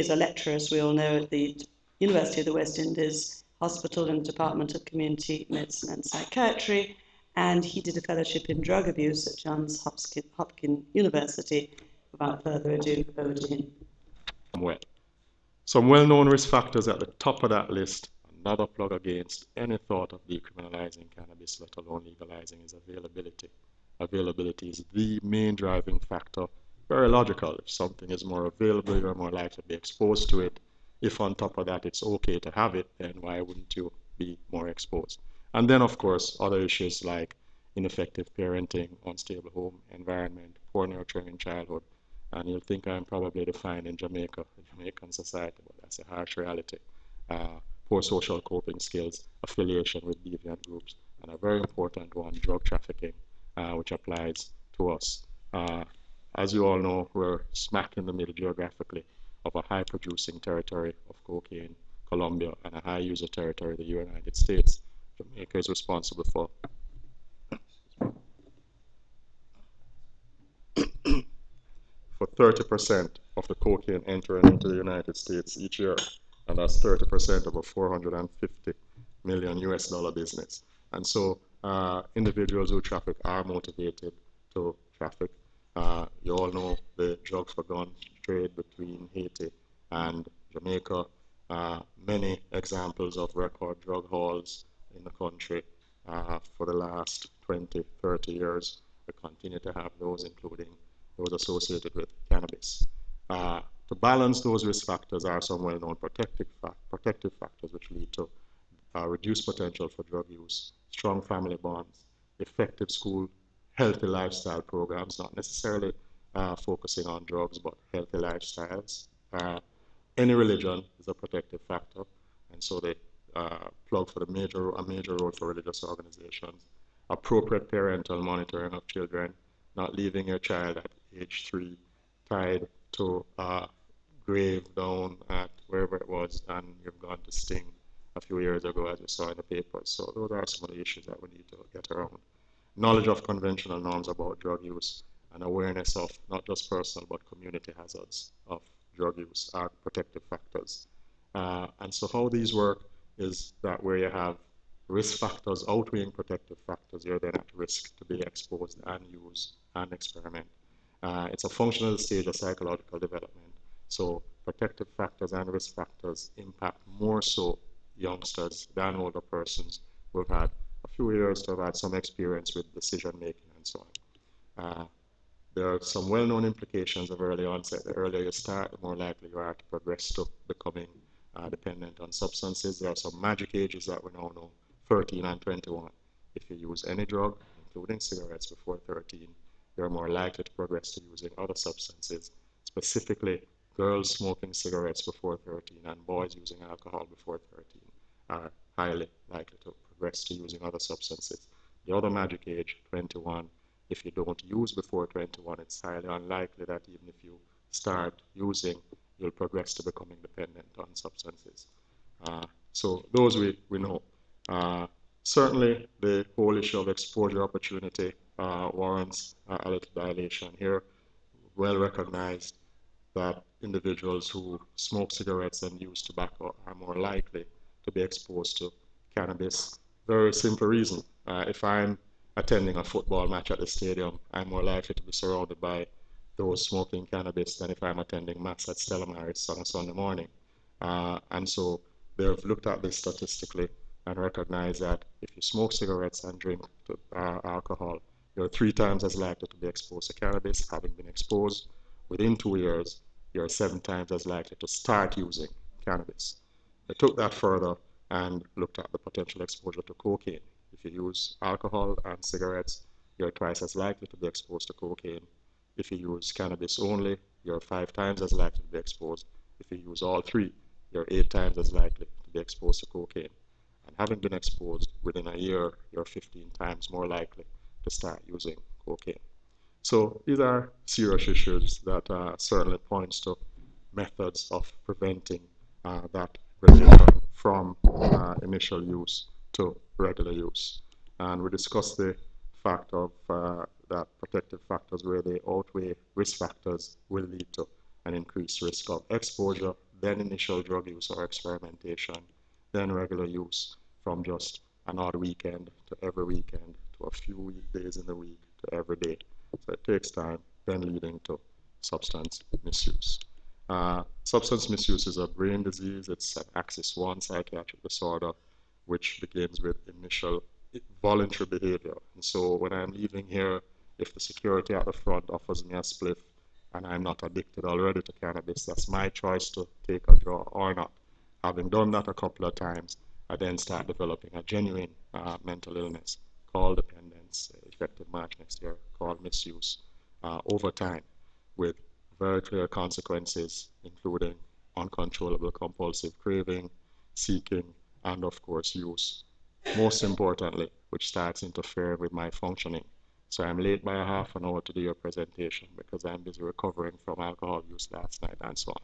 is a lecturer, as we all know, at the University of the West Indies Hospital in the Department of Community Medicine and Psychiatry, and he did a fellowship in drug abuse at Johns Hopkins University. Without further ado, over to him. Well, some well-known risk factors at the top of that list, another plug against any thought of decriminalizing cannabis, let alone legalizing, is availability. Availability is the main driving factor. Very logical. If something is more available, you're more likely to be exposed to it. If on top of that it's okay to have it, then why wouldn't you be more exposed? And then, of course, other issues like ineffective parenting, unstable home environment, poor nurturing in childhood. And you'll think I'm probably defined in Jamaica, Jamaican society, but that's a harsh reality. Poor social coping skills, affiliation with deviant groups, and a very important one, drug trafficking, which applies to us. As you all know, we're smack in the middle geographically of a high-producing territory of cocaine, Colombia, and a high-user territory, the United States. Jamaica is responsible for 30% of the cocaine entering into the United States each year, and that's 30% of a $450 million US dollar business. And so individuals who traffic are motivated to traffic. You all know the drug for gun trade between Haiti and Jamaica. Many examples of record drug hauls in the country for the last 20, 30 years. We continue to have those, including those associated with cannabis. To balance those risk factors are some well-known protective factors which lead to reduced potential for drug use, strong family bonds, effective school, healthy lifestyle programs, not necessarily focusing on drugs, but healthy lifestyles. Any religion is a protective factor, and so they plug for a major role for religious organizations. Appropriate parental monitoring of children, not leaving your child at age 3 tied to a grave down at wherever it was, and you've gone to Sting a few years ago, as we saw in the papers. So those are some of the issues that we need to get around. Knowledge of conventional norms about drug use and awareness of not just personal but community hazards of drug use are protective factors. And so how these work is that where you have risk factors outweighing protective factors, you're then at risk to be exposed and use and experiment. It's a functional stage of psychological development. So protective factors and risk factors impact more so youngsters than older persons who have had a few years to have had some experience with decision making and so on. There are some well-known implications of early onset. The earlier you start, the more likely you are to progress to becoming dependent on substances. There are some magic ages that we now know, 13 and 21. If you use any drug, including cigarettes, before 13, you're more likely to progress to using other substances, specifically girls smoking cigarettes before 13 and boys using alcohol before 13 are highly likely to progress to using other substances. The other magic age, 21, if you don't use before 21, it's highly unlikely that even if you start using, you'll progress to becoming dependent on substances. So those we know. Certainly, the whole issue of exposure opportunity warrants a little dilation here. Well recognized that individuals who smoke cigarettes and use tobacco are more likely to be exposed to cannabis. Very simple reason. If I'm attending a football match at the stadium, I'm more likely to be surrounded by those smoking cannabis than if I'm attending mass at Stella Maris on a Sunday morning. And so they've looked at this statistically and recognized that if you smoke cigarettes and drink alcohol, you're 3 times as likely to be exposed to cannabis. Having been exposed within 2 years, you're 7 times as likely to start using cannabis. They took that further and looked at the potential exposure to cocaine. If you use alcohol and cigarettes, you're twice as likely to be exposed to cocaine. If you use cannabis only, you're 5 times as likely to be exposed. If you use all 3, you're 8 times as likely to be exposed to cocaine. And having been exposed within a year, you're 15 times more likely to start using cocaine. So these are serious issues that certainly points to methods of preventing that relation from initial use to regular use. And we discussed the fact of that protective factors where they outweigh risk factors will lead to an increased risk of exposure, then initial drug use or experimentation, then regular use from just an odd weekend to every weekend to a few weekdays in the week to every day. So it takes time, then leading to substance misuse. Substance misuse is a brain disease. It's an Axis 1 psychiatric disorder, which begins with initial voluntary behavior. And so when I'm leaving here, if the security at the front offers me a spliff and I'm not addicted already to cannabis, that's my choice to take a draw or not. Having done that a couple of times, I then start developing a genuine mental illness called dependence, effective March next year, called misuse, over time, with very clear consequences, including uncontrollable compulsive craving, seeking, and of course use. Most importantly, which starts interfering with my functioning. So I'm late by a half an hour to do your presentation because I'm busy recovering from alcohol use last night and so on.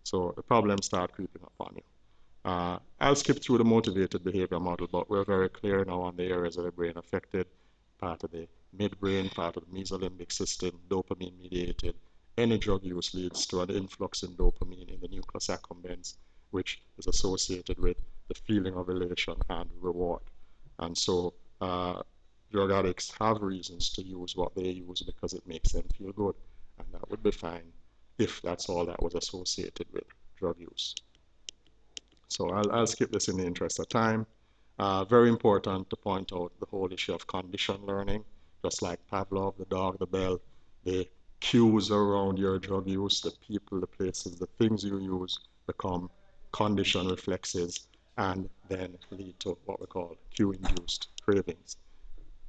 So the problems start creeping up on you. I'll skip through the motivated behavior model, but we're very clear now on the areas of the brain affected, part of the midbrain, part of the mesolimbic system, dopamine mediated. Any drug use leads to an influx in dopamine in the nucleus accumbens, which is associated with the feeling of elation and reward. And so drug addicts have reasons to use what they use because it makes them feel good. And that would be fine if that's all that was associated with drug use. So I'll skip this in the interest of time. Very important to point out the whole issue of conditioned learning, just like Pavlov, the dog, the bell, the cues around your drug use, the people, the places, the things you use become conditioned reflexes and then lead to what we call cue-induced cravings.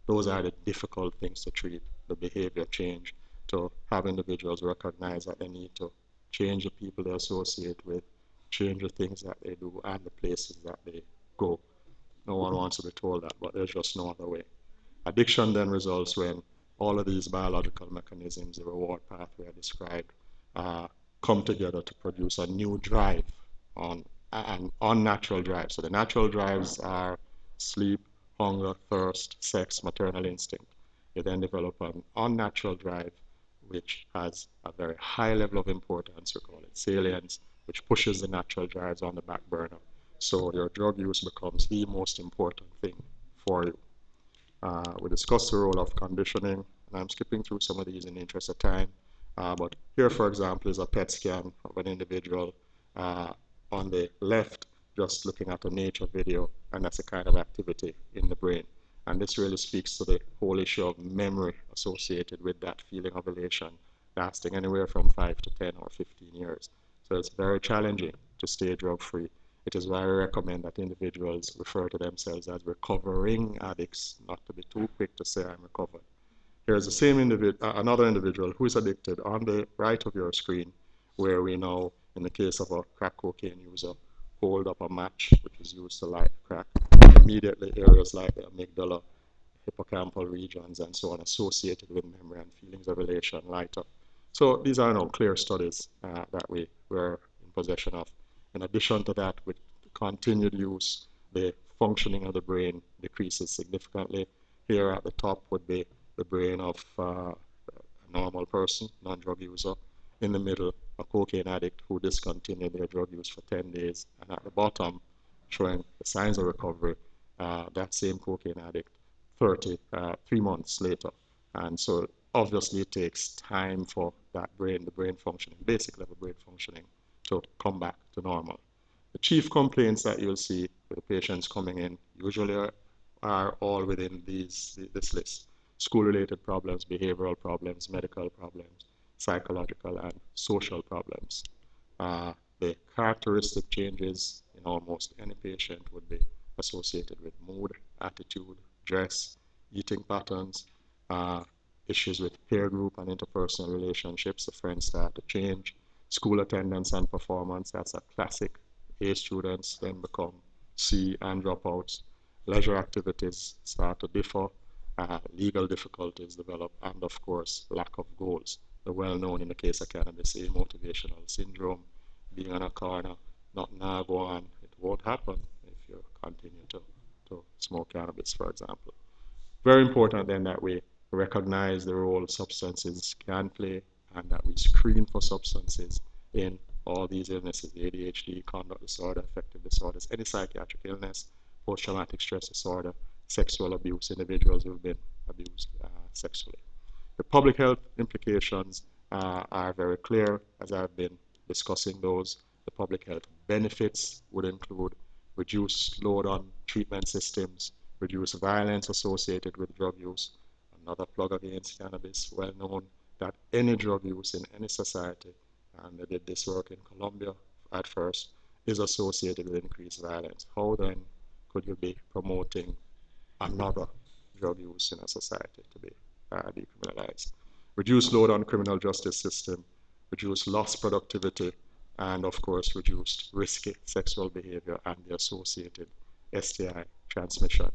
Those are the difficult things to treat, the behavior change, to have individuals recognize that they need to change the people they associate with, change the things that they do and the places that they go. No one wants to be told that, but there's just no other way. Addiction then results when all of these biological mechanisms, the reward pathway I described, come together to produce a new drive, on an unnatural drive. So the natural drives are sleep, hunger, thirst, sex, maternal instinct. You then develop an unnatural drive which has a very high level of importance, we call it salience, which pushes the natural drives on the back burner. So your drug use becomes the most important thing for you. We discussed the role of conditioning, and I'm skipping through some of these in the interest of time. But here, for example, is a PET scan of an individual on the left, just looking at a nature video, and that's a kind of activity in the brain. And this really speaks to the whole issue of memory associated with that feeling of elation, lasting anywhere from 5 to 10 or 15 years. So it's very challenging to stay drug-free. It is why I recommend that individuals refer to themselves as recovering addicts, not to be too quick to say I'm recovered. Here's the same another individual who is addicted on the right of your screen, where we now, in the case of a crack cocaine user, hold up a match, which is used to light crack. Immediately, areas like the amygdala, hippocampal regions, and so on, associated with memory and feelings of elation light up. So these are now clear studies that we were in possession of. In addition to that, with continued use, the functioning of the brain decreases significantly. Here at the top would be the brain of a normal person, non-drug user. In the middle, a cocaine addict who discontinued their drug use for 10 days. And at the bottom, showing the signs of recovery, that same cocaine addict 3 months later. And so obviously it takes time for that brain, the brain functioning, basic level brain functioning, to come back to normal. The chief complaints that you'll see with the patients coming in usually are all within this list. School-related problems, behavioral problems, medical problems, psychological and social problems. The characteristic changes in almost any patient would be associated with mood, attitude, dress, eating patterns, issues with peer group and interpersonal relationships. The friends start to change. School attendance and performance, that's a classic. A students then become C and dropouts. Leisure activities start to differ. Legal difficulties develop, and of course, lack of goals. The well-known in the case of cannabis, amotivational syndrome, being on a corner, not now go on. It won't happen if you continue to smoke cannabis, for example. Very important then that we recognize the role substances can play and that we screen for substances in all these illnesses, ADHD, conduct disorder, affective disorders, any psychiatric illness, post-traumatic stress disorder, sexual abuse, individuals who've been abused sexually. The public health implications are very clear, as I've been discussing those. The public health benefits would include reduced load on treatment systems, reduced violence associated with drug use. Another plug against cannabis, well known that any drug use in any society, and they did this work in Colombia at first, is associated with increased violence. How then could you be promoting another drug use in a society to be decriminalized? Reduce load on criminal justice system, reduce lost productivity, and of course, reduced risky sexual behavior and the associated STI transmission.